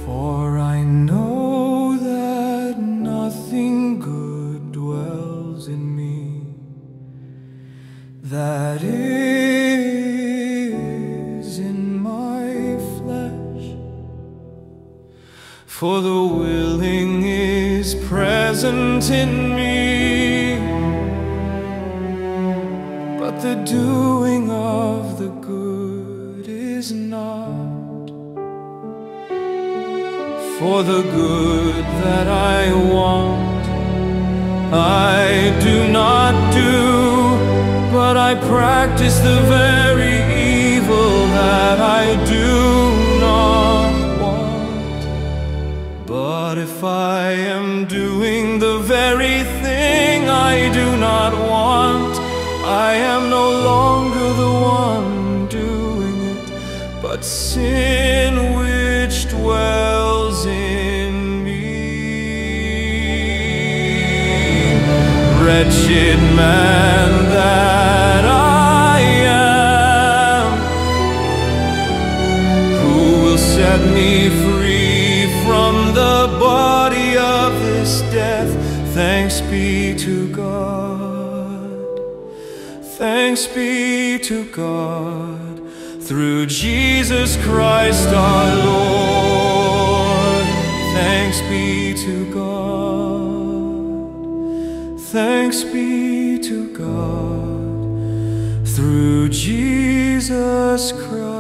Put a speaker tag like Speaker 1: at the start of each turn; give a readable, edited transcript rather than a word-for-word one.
Speaker 1: For I know that nothing good dwells in me, that is in my flesh. For the willing is present in me, but the doing of the good is not. For the good that I want, I do not do, but I practice the very evil that I do not want. But if I am doing the very thing I do not want, I am no longer the one doing it, but sin which dwells in me. Wretched man that I am, who will set me free from the body of this death? Thanks be to God, thanks be to God, through Jesus Christ our Lord. Thanks be to God, thanks be to God, through Jesus Christ.